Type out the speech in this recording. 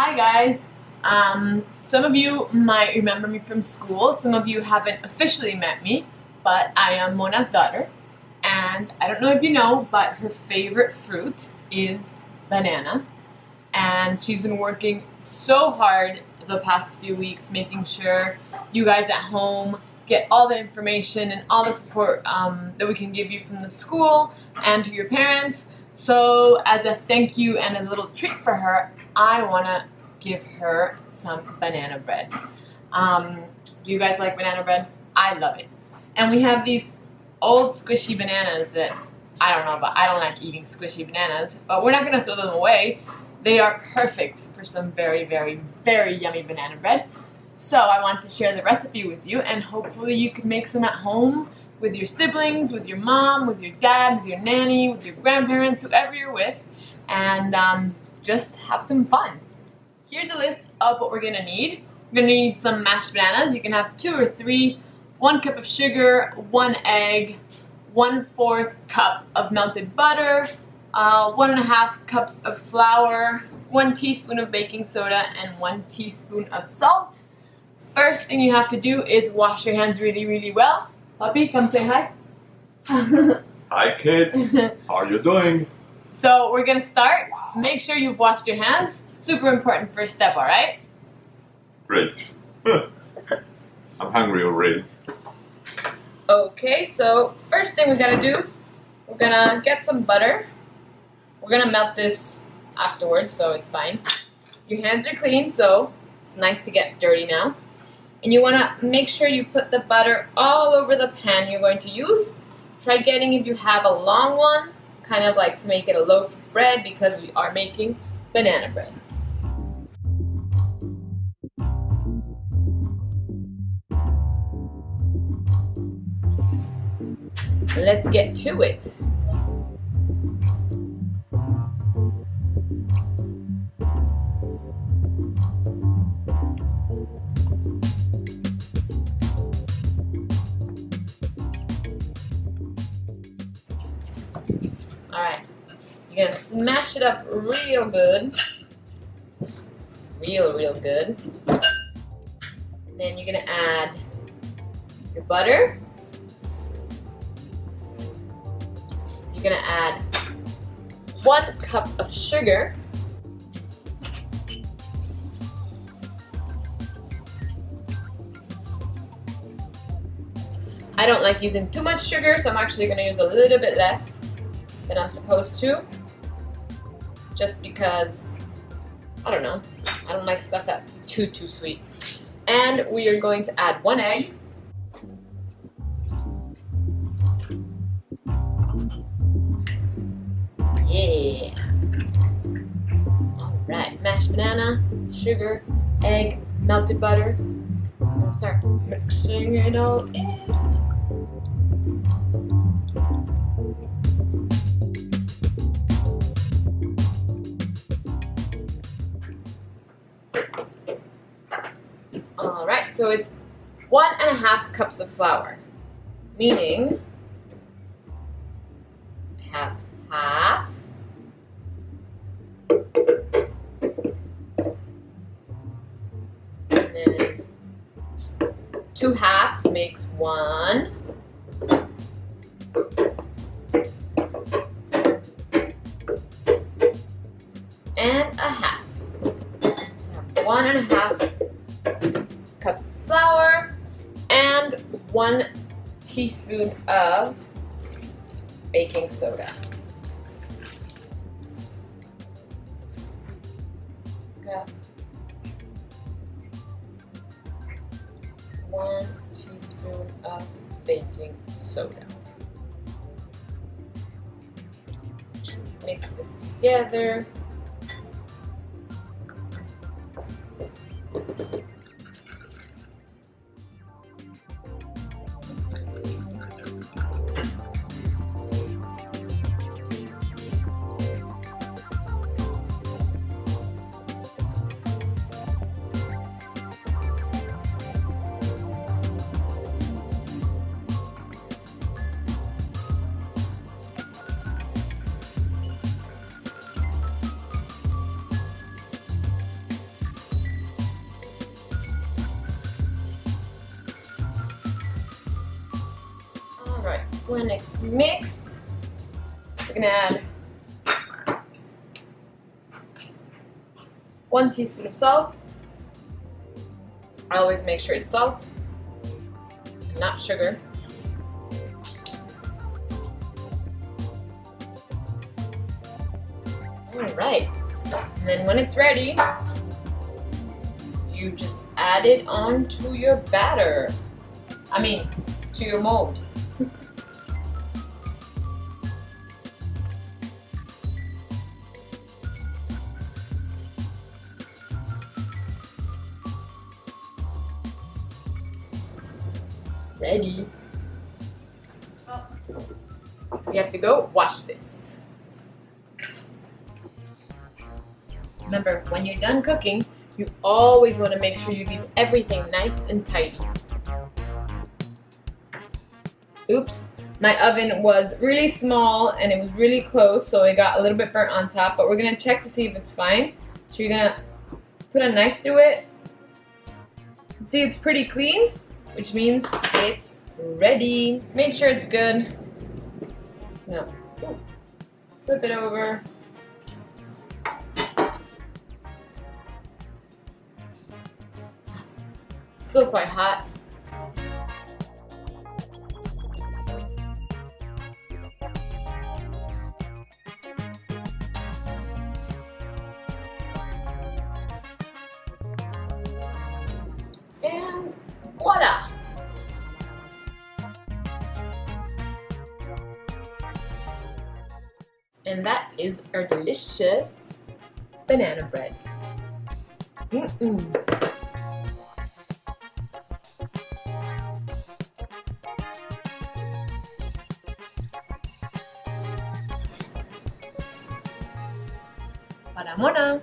Hi guys! Some of you might remember me from school, some of you haven't officially met me, but I am Mona's daughter, and I don't know if you know, but her favorite fruit is banana, and she's been working so hard the past few weeks making sure you guys at home get all the information and all the support that we can give you from the school and to your parents. So as a thank you and a little treat for her, I want to give her some banana bread. Do you guys like banana bread? I love it. And we have these old squishy bananas that, I don't know, but I don't like eating squishy bananas, but we're not going to throw them away. They are perfect for some very, very, very yummy banana bread. So I want to share the recipe with you, and hopefully you can make some at home with your siblings, with your mom, with your dad, with your nanny, with your grandparents, whoever you're with, and just have some fun. Here's a list of what we're going to need. We're going to need some mashed bananas. You can have 2 or 3, 1 cup of sugar, 1 egg, 1/4 cup of melted butter, 1.5 cups of flour, 1 teaspoon of baking soda, and 1 teaspoon of salt. First thing you have to do is wash your hands really, really well. Puppy, come say hi. Hi kids, how are you doing? So we're gonna start. Make sure you've washed your hands. Super important first step, alright? Great. I'm hungry already. Okay, so first thing we gotta do, we're gonna get some butter. We're gonna melt this afterwards, so it's fine. Your hands are clean, so it's nice to get dirty now. And you wanna make sure you put the butter all over the pan you're going to use. Try getting, if you have a long one, kind of like to make it a loaf of bread, because we are making banana bread. Let's get to it. Alright, you're gonna smash it up real good. Real good. Then you're gonna add your butter. You're gonna add 1 cup of sugar. I don't like using too much sugar, so I'm actually gonna use a little bit less than I'm supposed to, just because, I don't know, I don't like stuff that's too sweet. And we are going to add 1 egg. Yeah. Alright, mashed banana, sugar, egg, melted butter. I'm gonna start mixing it all in. Alright, so it's 1.5 cups of flour, meaning I have half, and then 2 halves makes 1, and a half. So I have 1.5 cups of flour and 1 teaspoon of baking soda. Got 1 teaspoon of baking soda. Mix this together. Alright, when it's mixed, we're gonna add 1 teaspoon of salt. I always make sure it's salt, not sugar. Alright, and then when it's ready, you just add it onto your batter. To your mold. Ready. We have to go wash this. Remember, when you're done cooking, you always want to make sure you leave everything nice and tidy. Oops, my oven was really small and it was really close, so it got a little bit burnt on top, but we're going to check to see if it's fine. So you're going to put a knife through it. See, it's pretty clean, which means it's ready. Make sure it's good. Now, flip it over. Still quite hot. And voila! And that is our delicious banana bread. Para Mona!